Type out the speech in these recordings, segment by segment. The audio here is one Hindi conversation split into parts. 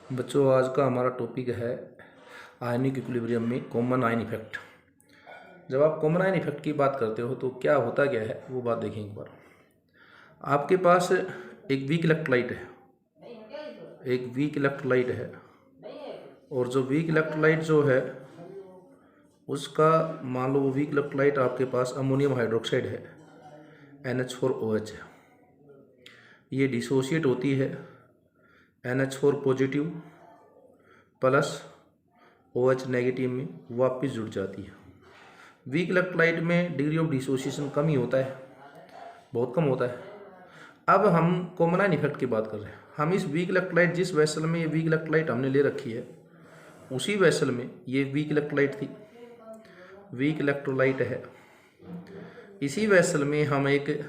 बच्चों, आज का हमारा टॉपिक है आयनिक इक्विलिब्रियम में कॉमन आयन इफेक्ट। जब आप कॉमन आयन इफेक्ट की बात करते हो तो क्या होता क्या है वो बात देखें एक बार। आपके पास एक वीक इलेक्ट्रोलाइट है, और जो वीक इलेक्ट्रोलाइट जो है उसका मान लो वो वीक इलेक्ट्रोलाइट आपके पास अमोनियम हाइड्रोक्साइड है, NH4OH है। ये डिसोशिएट होती है NH4 positive plus OH negative में वापस जुड़ जाती है। वीक इलेक्ट्रोलाइट में डिग्री ऑफ डिसोसिएशन कम ही होता है, बहुत कम होता है। अब हम कॉमन आयन इफेक्ट की बात कर रहे हैं। हम इस वीक इलेक्ट्रोलाइट, जिस वेसल में ये वीक इलेक्ट्रोलाइट हमने ले रखी है, उसी वेसल में ये वीक इलेक्ट्रोलाइट थी, वीक इलेक्ट्रोलाइट है। इसी वेसल में हम एक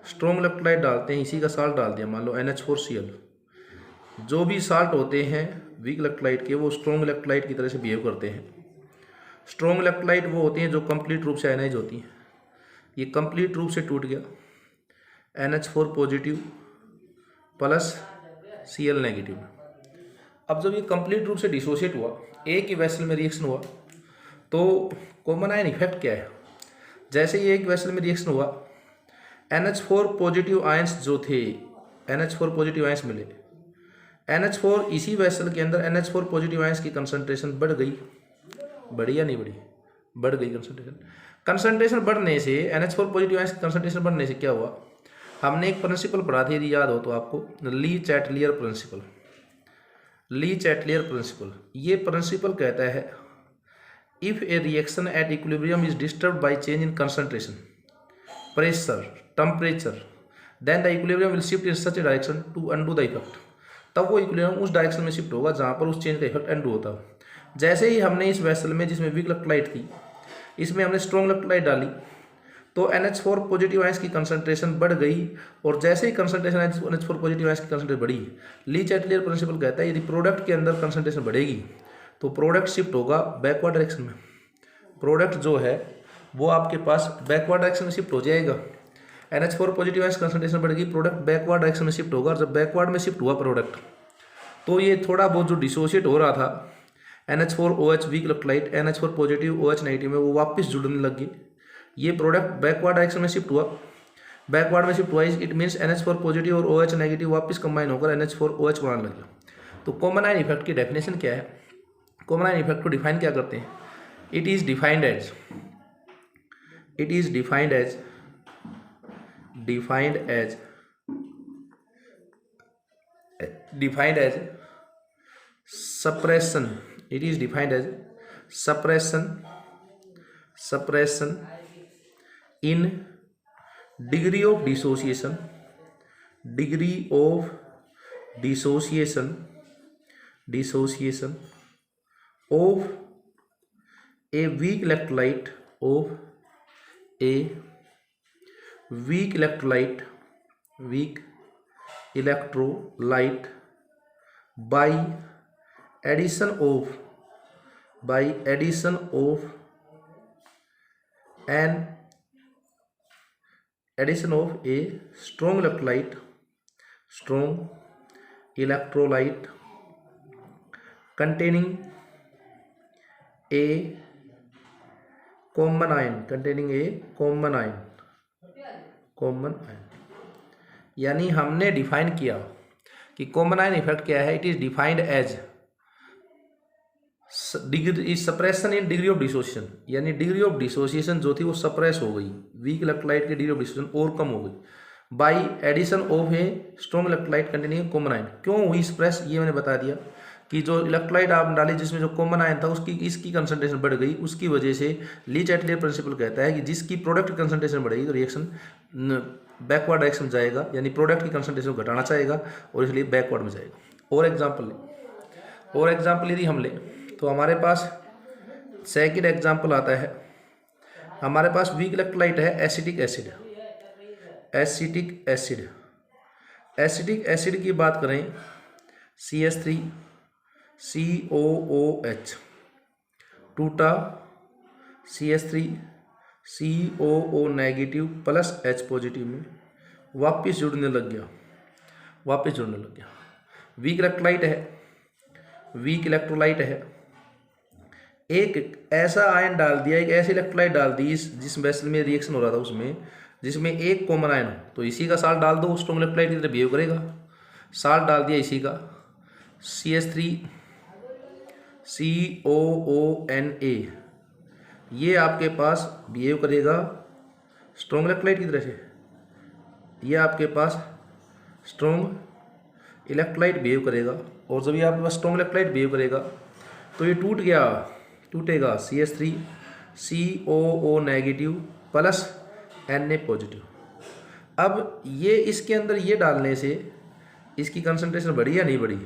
स्ट्रॉन्ग इलेक्ट्रोलाइट डालते हैं, इसी का साल्ट डाल दिया, मान लो NH4Cl। जो भी साल्ट होते हैं वीक इलेक्ट्रोलाइट के, वो स्ट्रॉन्ग इलेक्ट्रोलाइट की तरह से बिहेव करते हैं। स्ट्रॉन्ग इलेक्ट्रोलाइट वो होती हैं जो कंप्लीट रूप से आयनाइज होती हैं। ये कंप्लीट रूप से टूट गया, NH4 positive plus Cl negative. अब जब ये कंप्लीट रूप से डिसोशिएट हुआ, एक ही वेसल में रिएक्शन हुआ, तो कॉमन आयन इफेक्ट क्या है? जैसे ही एक वेसल में रिएक्शन हुआ, NH4 पॉजिटिव आयंस जो थे, NH4 पॉजिटिव आयंस मिले। NH4 इसी वेसल के अंदर NH4 पॉजिटिव आयंस की कंसंट्रेशन बढ़ गई, बढ़ी या नहीं बढ़ी? बढ़ गई कंसंट्रेशन बढ़ने से, NH4 पॉजिटिव आयंस की कंसंट्रेशन बढ़ने से क्या हुआ? हमने एक प्रिंसिपल पढ़ा था, यदि याद हो तो आपको, Le Chatelier principle. Le Chatelier principle, ये प्रिंसिपल कहता है if a reaction at equilibrium is disturbed by change in concentration, pressure, temperature, then the equilibrium will shift in such a direction to undo the effect. तब वो इक्विलिब्रियम उस डायरेक्शन में शिफ्ट होगा जहाँ पर उस चेंज का इफेक्ट अनडू होता है। जैसे ही हमने इस वेसल में, जिसमें वीक इलेक्ट्रोलाइट थी, इसमें हमने स्ट्रॉन्ग इलेक्ट्रोलाइट डाली, तो NH4 पॉजिटिव आयंस की कंसंट्रेशन बढ़ गई। और जैसे ही कंसंट्रेशन NH4 पॉजिटिव आयंस की कंसंट्रेशन बढ़ी, ली चैटलियर प्रिंसिपल कहता है यदि प्रोडक्ट के अंदर कंसंट्रेशन बढ़ेगी तो प्रोडक्ट शिफ्ट होगा बैकवर्ड डायरेक्शन में। प्रोडक्ट जो है वो आपके पास बैकवर्ड डायरेक्शन में शिफ्ट हो जाएगा। NH4 पॉजिटिव आयंस कंसंट्रेशन बढ़ेगी, प्रोडक्ट बैकवर्ड डायरेक्शन में शिफ्ट होगा। और जब बैकवर्ड में शिफ्ट हुआ प्रोडक्ट, तो ये थोड़ा बहुत जो डिसोशिएट हो रहा था NH4OH weak electrolyte NH4 positive OH negative में, वो वापस जुड़ने लग गई। ये प्रोडक्ट बैकवर्ड डायरेक्शन में शिफ्ट हुआ, बैकवर्ड में शिफ्ट हुआ, इट मीन्स NH4 पॉजिटिव और OH नेगेटिव वापस कंबाइन होकर NH4OH बनाने लग गया। तो कॉमन आयन इफेक्ट की डेफिनेशन क्या है? कॉमन आयन इफेक्ट को डिफाइन क्या करते हैं? It is defined as suppression. It is defined as suppression in degree of dissociation of a weak electrolyte by addition of a strong electrolyte containing a common ion, यानी हमने डिफाइन किया कि कॉमन आयन इफेक्ट क्या है। It is defined as suppression in degree of dissociation, यानी डिग्री ऑफ डिसोसिएशन जो थी वो सप्रेस हो गई, वीक इलेक्ट्रोलाइट की डिग्री ऑफ डिसोसिएशन और कम हो गई, by addition of a strong electrolyte containing common ion. क्यों हुई सप्रेस, ये मैंने बता दिया कि जो इलेक्ट्रोलाइट आप डाली जिसमें जो कॉमन आयन था उसकी, इसकी कंसंट्रेशन बढ़ गई, उसकी वजह से ली चैटलियर प्रिंसिपल कहता है कि जिसकी प्रोडक्ट कंसंट्रेशन बढ़ेगी तो रिएक्शन बैकवर्ड डायरेक्शन में जाएगा, यानी प्रोडक्ट की कंसंट्रेशन घटाना चाहेगा और इसलिए बैकवर्ड में जाएगा। और एग्जाम्पल यदि हम ले तो हमारे पास सेकंड एग्जाम्पल आता है, हमारे पास वीक इलेक्ट्रोलाइट है एसिटिक एसिड की बात करें, CH3COOH टूटा, CH3COO negative plus H positive में वापस जुड़ने लग गया। वीक इलेक्ट्रोलाइट है, वीक इलेक्ट्रोलाइट है, एक ऐसा आयन डाल दिया, एक ऐसी इलेक्ट्रोलाइट डाल दी जिस वेसल में रिएक्शन हो रहा था उसमें, जिसमें एक कॉमन आयन हो, तो इसी का साल्ट डाल दो, स्ट्रॉन्ग इलेक्ट्रोलाइट की तरह बिहेव करेगा। साल्ट डाल दिया इसी का CH3COONA, ये आपके पास बिहेव करेगा स्ट्रॉन्ग इलेक्ट्रोलाइट की तरह से, ये आपके पास स्ट्रॉन्ग इलेक्ट्रोलाइट बिहेव करेगा। और जब ये आपके पास स्ट्रॉन्ग इलेक्ट्रोलाइट बिहेव करेगा तो ये टूटेगा CH3CO negative plus Na positive. अब ये इसके अंदर ये डालने से इसकी कंसंट्रेशन बढ़ी या नहीं बढ़ी?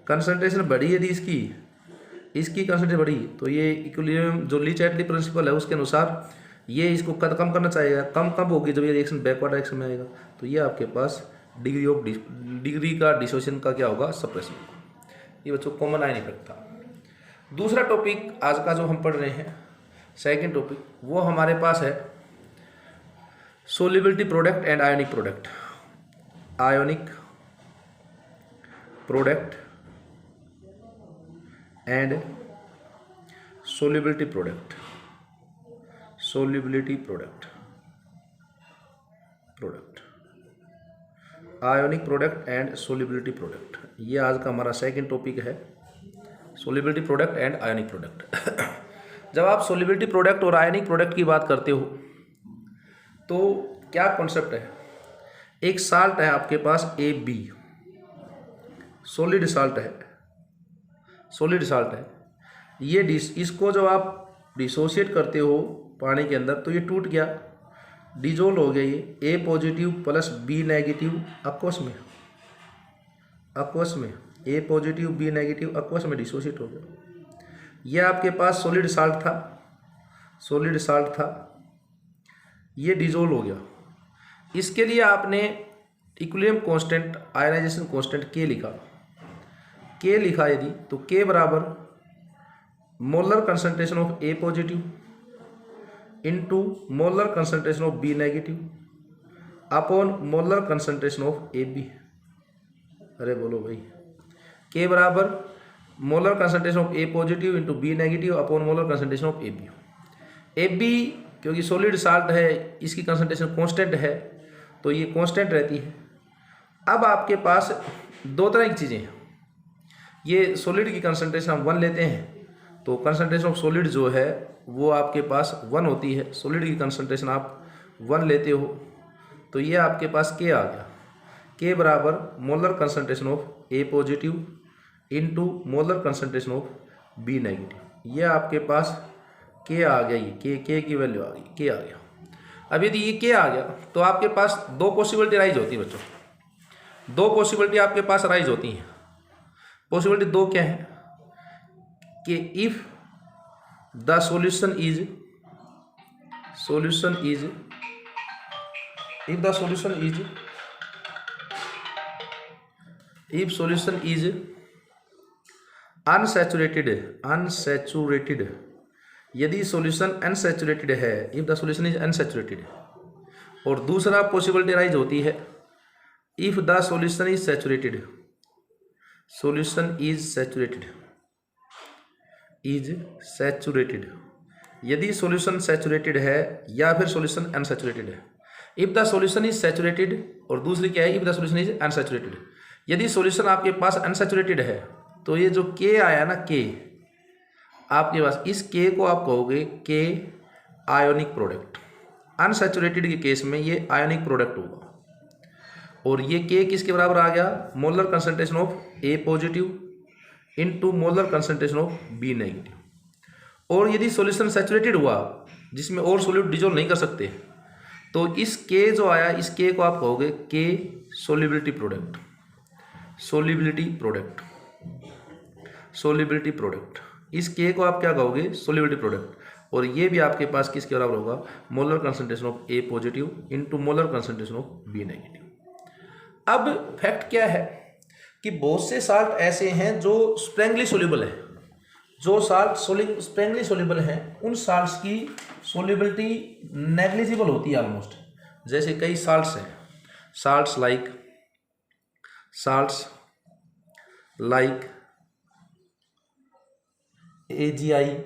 कंसंट्रेशन बढ़ी यदि इसकी कंसंट्रेशन बढ़ी तो ये इक्विलिब्रियम जो ली-चैटली प्रिंसिपल है उसके अनुसार ये इसको कम करना चाहिए। कम होगी जब ये रिएक्शन बैकवर्ड डायरेक्शन में आएगा, तो ये आपके पास डिग्री का डिसोसिएशन का क्या होगा? सप्रेशन। ये बच्चों कॉमन आयन इफेक्ट था। दूसरा टॉपिक आज का जो हम पढ़ रहे हैं, सेकंड टॉपिक, वो हमारे पास है solubility product and ionic product. Ionic product and solubility product. Ionic product and solubility product, ये आज का हमारा सेकंड टॉपिक है, solubility product and ionic product. जब आप सोल्युबिलिटी प्रोडक्ट और आयोनिक प्रोडक्ट की बात करते हो तो क्या कॉन्सेप्ट है? एक साल्ट है आपके पास AB, सॉलिड साल्ट है। ये इसको जब आप डिसोशिएट करते हो पानी के अंदर तो ये टूट गया, डिजोल्व हो गया, ये A positive plus B negative aqueous में A positive B negative aqueous में डिसोशिएट हो गया। ये आपके पास सॉलिड साल्ट था, ये डिजोल्व हो गया। इसके लिए आपने equilibrium constant, ionisation constant K लिखा यदि, तो K बराबर molar concentration of A positive into molar concentration of B negative upon molar concentration of AB। अरे बोलो भाई, K बराबर molar concentration of A positive into B negative upon molar concentration of AB क्योंकि सॉलिड साल्ट है, इसकी कंसंट्रेशन कांस्टेंट है तो ये कांस्टेंट रहती है। अब आपके पास दो तरह की चीज़ें हैं, ये सॉलिड की कंसंट्रेशन हम 1 लेते हैं तो कंसंट्रेशन ऑफ सॉलिड जो है वो आपके पास 1 होती है, सॉलिड की कंसंट्रेशन आप 1 लेते हो तो ये आपके पास K आ गया। K बराबर molar concentration of A positive into molar concentration of B negative. ये आपके पास K आ गया, ये K की वैल्यू आ गई, K आ गया। अब यदि ये K आ गया तो आपके पास दो पॉसिबिलिटी राइज होती है बच्चों, दो पॉसिबिलिटी आपके पास राइज होती हैं। पॉसिबिलिटी दो क्या है कि if the solution is unsaturated, यदि सॉल्यूशन अनसैचुरेटेड है, if the solution is unsaturated. और दूसरा पॉसिबिलिटी राइज होती है if the solution is saturated, यदि सॉल्यूशन सैचुरेटेड है या फिर सॉल्यूशन अनसैचुरेटेड है। If the solution is saturated और दूसरी क्या है, if the solution is unsaturated. यदि सॉल्यूशन आपके पास अनसैचुरेटेड है तो ये जो K आया ना, K आपके पास, इस K को आप कहोगे K आयोनिक प्रोडक्ट। अनसैचुरेटेड के केस में ये आयोनिक प्रोडक्ट होगा और ये K किसके बराबर आ गया? Molar concentration of A positive into molar concentration of B negative. और यदि सॉल्यूशन सैचुरेटेड हुआ जिसमें और सॉल्यूट डिजोल्व नहीं कर सकते तो इस K जो आया, इस K को आप कहोगे K सोल्युबिलिटी प्रोडक्ट। इस K को आप क्या कहोगे? Solubility product. और ये भी आपके पास किसके बराबर होगा? Molar concentration of A positive into molar concentration of B negative. अब फैक्ट क्या है कि बहुत से साल्ट ऐसे हैं जो स्प्रेंगली सोल्यूबल है, जो साल्ट स्प्रेंगली सोल्यूबल हैं उन साल्ट्स की सोल्युबिलिटी नेग्लिजिबल होती है ऑलमोस्ट। जैसे कई साल्ट्स हैं, salts like AgI,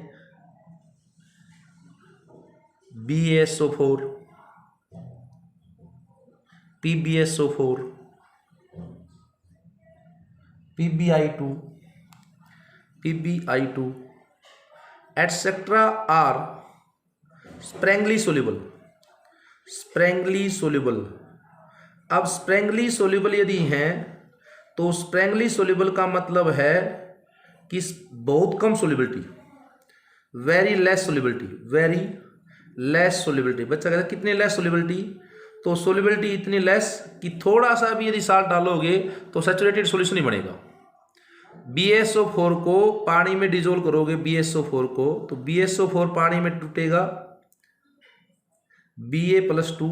BaSO4, PbSO4, PbI2, PbI2, etc. are sprangly soluble. Sparingly soluble. अब स्प्रैंगली सोल्यूबल यदि हैं तो स्प्रैंगली सोल्यूबल का मतलब है कि बहुत कम solubility, very less solubility, very less solubility. बच्चा कहता है कितनी लेस सोल्यूबिलिटी, तो सोल्यूबिलिटी इतनी लेस कि थोड़ा सा भी यदि साल्ट डालोगे तो सैचुरेटेड सॉल्यूशन ही बनेगा। BaSO4 को पानी में डिजोल्व करोगे, BaSO4 को, तो BaSO4 पानी में टूटेगा, Ba+2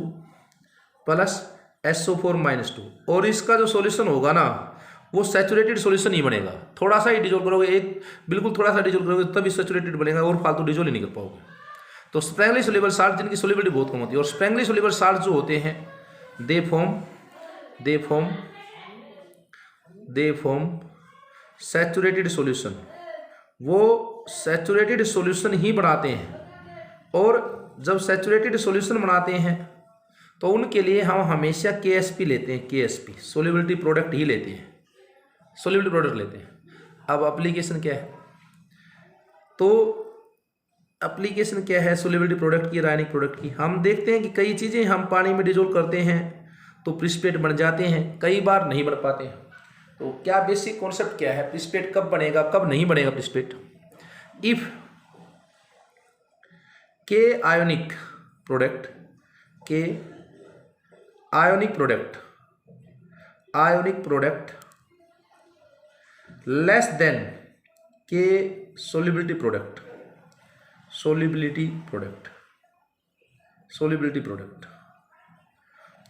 प्लस SO4-2, और इसका जो सॉल्यूशन होगा ना वो सैचुरेटेड सॉल्यूशन ही बनेगा। थोड़ा सा ही डिजोल्व करोगे, एक बिल्कुल थोड़ा सा डिजोल्व करोगे तभी सैचुरेटेड बनेगा, और फालतू डिजोल्व ही नहीं कर पाओगे। तो स्प्रैंगली सोल्यूबल साल्ट जिनकी सोल्यूबिलिटी बहुत कम होती है, और स्प्रैंगली सोल्यूबल साल्ट जो होते हैं दे फॉर्म सैचुरेटेड सॉल्यूशन, वो सैचुरेटेड सॉल्यूशन ही बनाते हैं। और जब सैचुरेटेड सॉल्यूशन बनाते हैं तो उनके लिए हम हमेशा KSP लेते हैं, KSP सोल्यूबिलिटी प्रोडक्ट ही लेते हैं, सोल्यूबिलिटी प्रोडक्ट लेते हैं। अब एप्लीकेशन क्या है, तो एप्लीकेशन क्या है सोल्यूबिलिटी प्रोडक्ट की, रासायनिक प्रोडक्ट की। हम देखते हैं कि कई चीज़ें हम पानी में डिजोल्व करते हैं तो प्रिसिपिटेट बन जाते हैं, कई बार नहीं बन पाते हैं। तो क्या बेसिक कॉन्सेप्ट क्या है, प्रिसिपिटेट कब बनेगा कब नहीं बनेगा प्रिसिपिटेट। इफ के आयोनिक प्रोडक्ट लेस देन के सोल्यूबिलिटी प्रोडक्ट,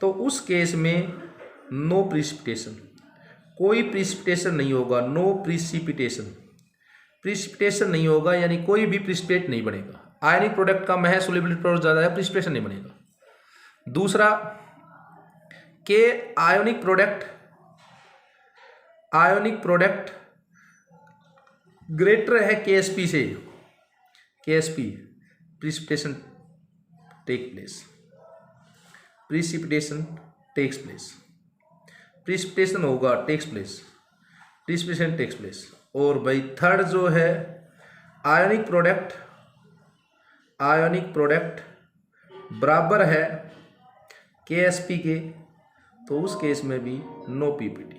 तो उस केस में नो प्रिसिपिटेशन, कोई प्रिसिपिटेशन नहीं होगा, नो प्रिसिपिटेशन नहीं होगा, यानी कोई भी प्रिसिपिटेट नहीं बनेगा। आयनिक प्रोडक्ट का महज सोल्यूबिलिटी प्रोडक्ट ज़्यादा है, प्रिसिपिटेशन नहीं बनेगा। दूसरा, के आयोनिक प्रोडक्ट ग्रेटर है KSP से, KSP precipitation takes place, precipitation होगा प्रिसिपिटेशन टेक्स प्लेस। और भाई थर्ड जो है आयोनिक प्रोडक्ट बराबर है KSP के, तो उस केस में भी no PPT,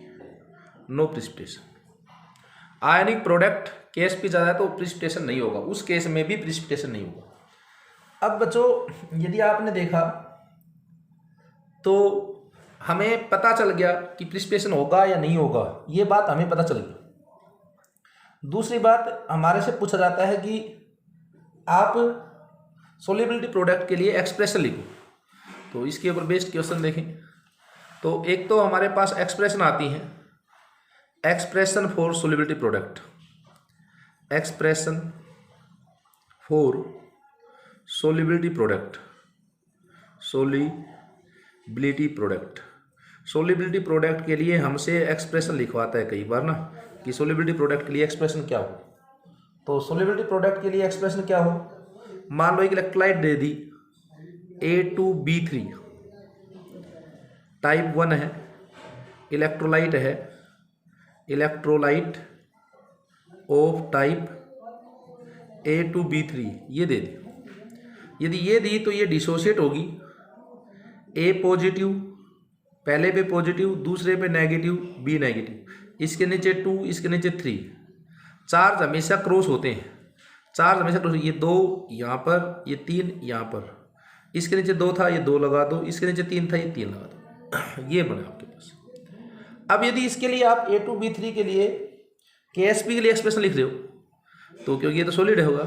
no precipitation. Ionic product KSP ज़्यादा है तो प्रिसिपिटेशन नहीं होगा, उस केस में भी प्रिसिपिटेशन नहीं होगा। अब बच्चों यदि आपने देखा तो हमें पता चल गया कि प्रिसिपिटेशन होगा या नहीं होगा, ये बात हमें पता चल गई। दूसरी बात हमारे से पूछा जाता है कि आप सोल्यूबिलिटी प्रोडक्ट के लिए एक्सप्रेशन लिखो, तो इसके ऊपर बेस्ड क्वेश्चन देखें। तो एक तो हमारे पास एक्सप्रेशन आती है, expression for solubility product, expression for solubility product के लिए हमसे एक्सप्रेशन लिखवाता है कई बार ना, कि सोल्यूबिलिटी प्रोडक्ट के लिए एक्सप्रेशन क्या हो। तो सोल्यूबिलिटी प्रोडक्ट के लिए एक्सप्रेशन क्या हो, मान लो एक इलेक्ट्रोलाइट दे दी A2B3 टाइप 1 है, इलेक्ट्रोलाइट ऑफ टाइप A2B3 ये दे दी। यदि ये दी तो ये डिसोशिएट होगी, A पॉजिटिव पहले पे पॉजिटिव, दूसरे पे नेगेटिव, B नेगेटिव, इसके नीचे 2, इसके नीचे 3, चार्ज हमेशा क्रॉस होते हैं, ये 2 यहाँ पर, ये 3 यहाँ पर, इसके नीचे 2 था ये 2 लगा दो, इसके नीचे 3 था ये 3 लगा दो, ये बना आपके पास। अब यदि इसके लिए आप A2B3 के लिए KSP के लिए एक्सप्रेशन लिख रहे हो, तो क्योंकि ये तो सॉलिड होगा,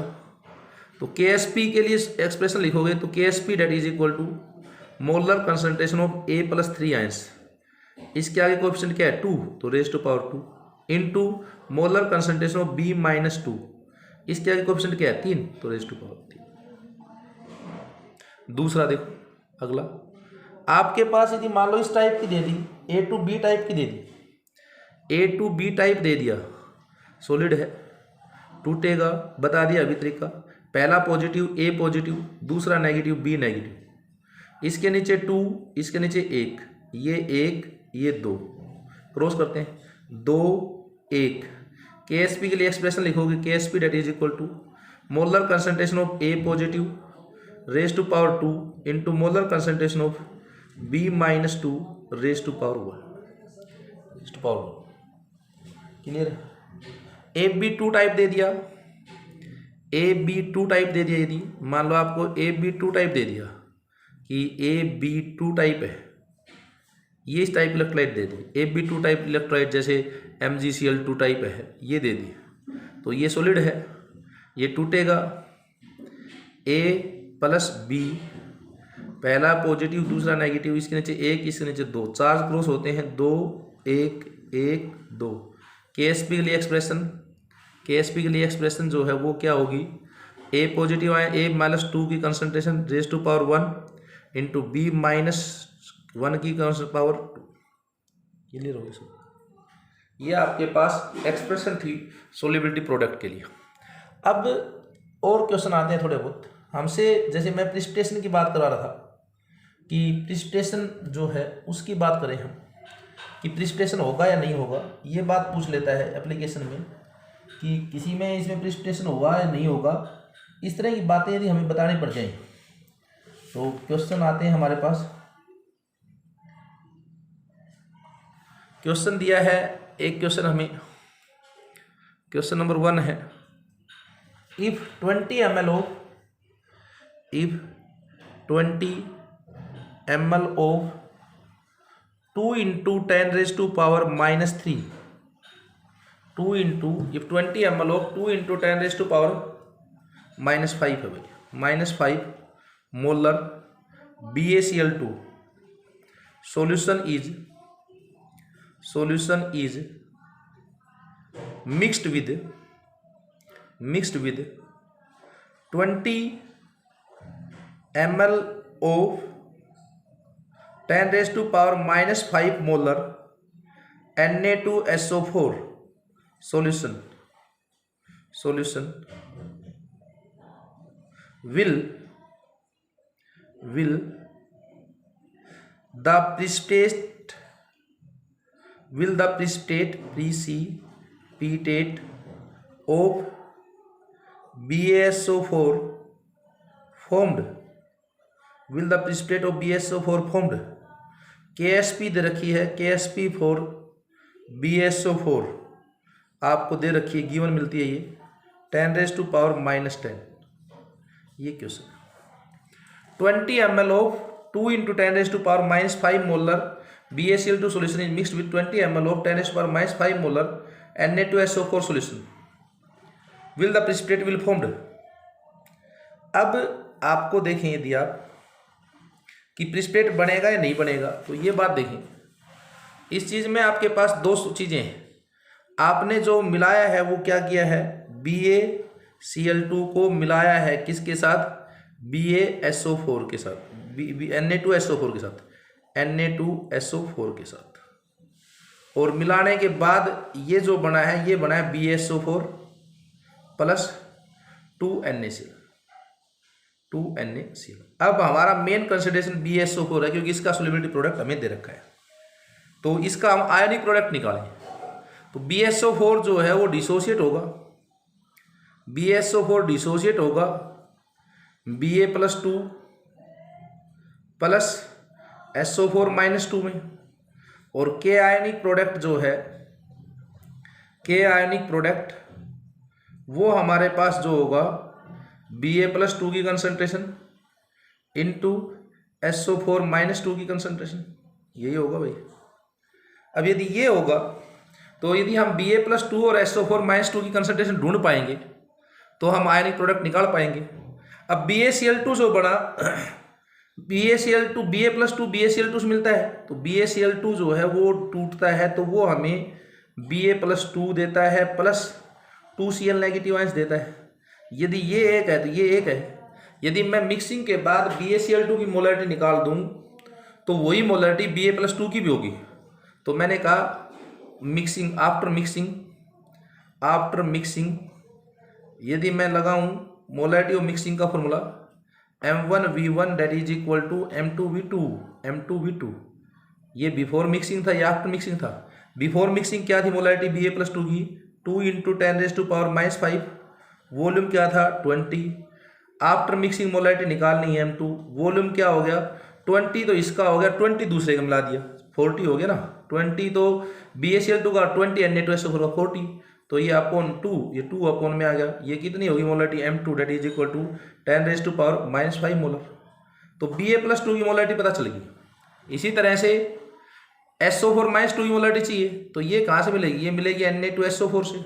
तो KSP के लिए एक्सप्रेशन लिखोगे तो KSP that is equal to molar concentration of A+3 ions, इसके आगे कोएफिशिएंट क्या है 2, तो raise to power 2 into molar concentration of B-2, इसके आगे कोएफिशिएंट क्या है 3, तो रेज टू पावर 3। दूसरा देखो अगला, आपके पास यदि मान लो इस टाइप की दे दी A2B टाइप की दे दी, A2B टाइप दे दिया, सॉलिड है, टूटेगा, बता दिया अभी तरीका। पहला पॉजिटिव A पॉजिटिव, दूसरा नेगेटिव B नेगेटिव, इसके नीचे 2, इसके नीचे 1, ये 1 ये 2, क्रॉस करते हैं, 2 1। KSP के लिए एक्सप्रेशन लिखोगे, KSP that is equal to molar concentration of A positive raise to power 2 into molar concentration of B minus 2 raise to power 1। Clear है? AB2 टाइप दे दिया, AB2 टाइप दे दिया। यदि मान लो आपको AB2 टाइप दे दिया कि AB2 टाइप है, ये इस टाइप इलेक्ट्रोलाइट दे दी, AB2 टाइप इलेक्ट्रोलाइट जैसे MgCl2 टाइप है, ये दे दी, तो ये सॉलिड है, ये टूटेगा, A प्लस B, पहला पॉजिटिव दूसरा नेगेटिव, इसके नीचे 1 इसके नीचे 2, चार्ज क्रॉस होते हैं, 2 1 1 2। KSP के लिए एक्सप्रेशन जो है वो क्या होगी, A पॉजिटिव आए, A माइनस 2 की concentration raise to power 1 into B minus 1 की पावर 2। क्लियर होगी सब? ये आपके पास एक्सप्रेशन थी सोलिबिलिटी प्रोडक्ट के लिए। अब और क्वेश्चन आते हैं थोड़े बहुत हमसे, जैसे मैं प्रिसिपिटेशन की बात करा रहा था कि प्रिसिपिटेशन जो है उसकी बात करें हम कि प्रिसिपिटेशन होगा या नहीं होगा, ये बात पूछ लेता है एप्लीकेशन में कि किसी में इसमें प्रिसिपिटेशन होगा या नहीं होगा। इस तरह की बातें यदि हमें बतानी पड़ जाए तो क्वेश्चन आते हैं हमारे पास। क्वेश्चन दिया है एक क्वेश्चन हमें, क्वेश्चन नंबर 1 है, if 20 ml of 2 into 10 raised to power minus 3, if 20 ml of 2 into 10 raised to power minus 5 है भाई, minus 5 molar BaCl2 solution is mixed with 20 ml of 10 raised to power minus 5 molar Na2SO4 solution will the precipitate of BaSO4 formed, KSP दे रखी है, KSP फॉर BaSO4 आपको दे रखी है, गिवन मिलती है ये 10 रेज टू पावर माइनस 10। ये question 20 ml of 2 into 10 raised to power minus 5 molar BaCl2 solution is mixed with 20 ml of 10 raised to power minus 5 molar Na2SO4 solution. Will the precipitate will formed? अब आपको देखें यदि आप कि प्रिसिपिटेट बनेगा या नहीं बनेगा, तो ये बात देखें। इस चीज़ में आपके पास दो चीज़ें हैं। आपने जो मिलाया है वो क्या किया है, BaCl2 को मिलाया है किसके साथ, BaSO4 के साथ, Na2SO4 के साथ, Na2SO4 के साथ। और मिलाने के बाद ये जो बना है, ये बना है BaSO4 प्लस 2NaCl। अब हमारा मेन कंसिडरेशन BaSO4 है क्योंकि इसका सोल्युबिलिटी प्रोडक्ट हमें दे रखा है, तो इसका हम आयनिक प्रोडक्ट निकालें। तो BaSO4 जो है वो डिसोशिएट होगा, BaSO4 डिसोशिएट होगा Ba plus 2 plus SO4 minus 2 में, और के आयनिक प्रोडक्ट जो है, के आयनिक प्रोडक्ट वो हमारे पास जो होगा Ba प्लस 2 की कंसंट्रेशन इंटू SO4 माइनस 2 की कंसंट्रेशन, यही होगा भाई। अब यदि ये होगा तो यदि हम Ba प्लस 2 और SO4 माइनस 2 की कंसंट्रेशन ढूंढ पाएंगे तो हम आयनिक प्रोडक्ट निकाल पाएंगे। अब BaCl2 जो बड़ा, BaCl2 Ba प्लस 2 BaCl2 से मिलता है, तो BaCl2 जो है वो टूटता है तो वो हमें Ba प्लस 2 देता है प्लस 2Cl नेगेटिव आयंस देता है। यदि ये एक है तो ये एक है। यदि मैं मिक्सिंग के बाद BaCl2 की मोलरिटी निकाल दूं तो वही मोलरिटी Ba प्लस 2 की भी होगी। तो मैंने कहा मिक्सिंग, आफ्टर मिक्सिंग यदि मैं लगाऊं मोलैरिटी ऑफ मिक्सिंग का formula M1V1 that is equal to M2V2, ये बिफोर मिक्सिंग था या आफ्टर मिक्सिंग था? बिफोर मिक्सिंग क्या थी मोलैरिटी Ba+2 की 2 × 10⁻⁵, वॉल्यूम क्या था 20। आफ्टर मिक्सिंग मोलैरिटी निकालनी है M2, वॉल्यूम क्या हो गया 20, तो इसका हो गया 20 दूसरे का मिला दिया 40 हो गया ना, 20 तो BaCl2 का 20 Na2SO4 का 40, तो ये अपॉन 2, ये 2 अपॉन में आ गया, ये कितनी होगी molarity M2 that is equal to 10⁻⁵ molar. तो Ba+2 की मोलैरिटी पता चल गई। इसी तरह से SO4 - 2 की मोलैरिटी चाहिए, तो ये कहाँ से मिलेगी? ये मिलेगी Na2SO4 से,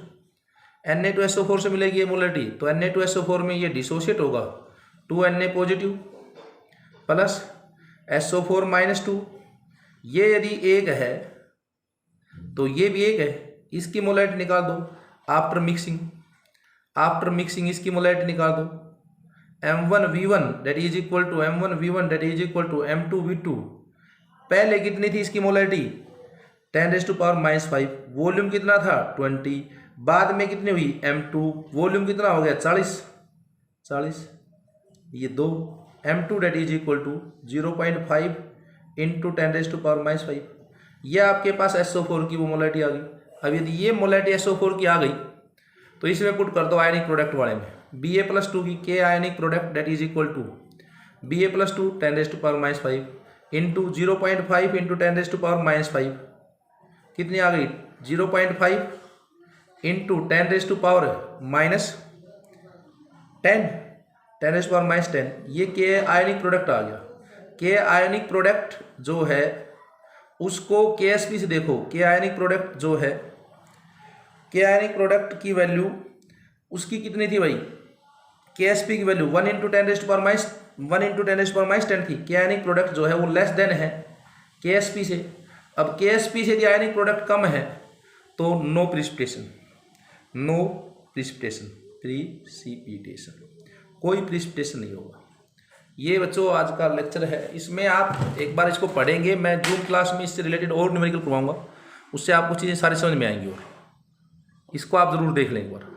Na2SO4 से मिलेगी ये मोलैरिटी। तो Na2SO4 में ये डिसोशिएट होगा 2Na पॉजिटिव प्लस SO4 - 2, ये यदि एक है तो ये भी एक है, इसकी मोलैरिटी निकाल दो आफ्टर मिक्सिंग इसकी मोलैरिटी निकाल दो M1V1 that is equal to M2V2। पहले कितनी थी इसकी मोलैरिटी 10⁻⁵, वॉल्यूम कितना था 20, बाद में कितनी हुई M2, वॉल्यूम कितना हो गया 40, ये 2 M2 that is equal to 0.5 × 10⁻⁵, ये आपके पास SO4 की वो मोलैरिटी आ गई। अब यदि ये मोलैरिटी SO4 की आ गई तो इसमें पुट कर दो आयनिक प्रोडक्ट वाले में Ba+2 की K ionic product that is equal to Ba+2 10⁻⁵ into 0.5 × 10⁻⁵, कितनी आ गई 0.5 इंटू 10⁻10, ये K आयनिक प्रोडक्ट आ गया। K आयनिक प्रोडक्ट जो है उसको KSP से देखो, K आयनिक प्रोडक्ट जो है, K आयनिक प्रोडक्ट की वैल्यू उसकी कितनी थी भाई, KSP की वैल्यू 1 × 10⁻10 थी। K आयनिक प्रोडक्ट जो है वो लेस देन है KSP से। अब KSP से यदि आयनिक प्रोडक्ट कम है तो नो प्रिसिपिटेशन, कोई प्रिसिपिटेशन नहीं होगा। ये बच्चों आज का लेक्चर है, इसमें आप एक बार इसको पढ़ेंगे, मैं जूम क्लास में इससे रिलेटेड और न्यूमेरिकल करवाऊंगा, उससे आपको चीज़ें सारी समझ में आएंगी और इसको आप ज़रूर देख लें एक बार।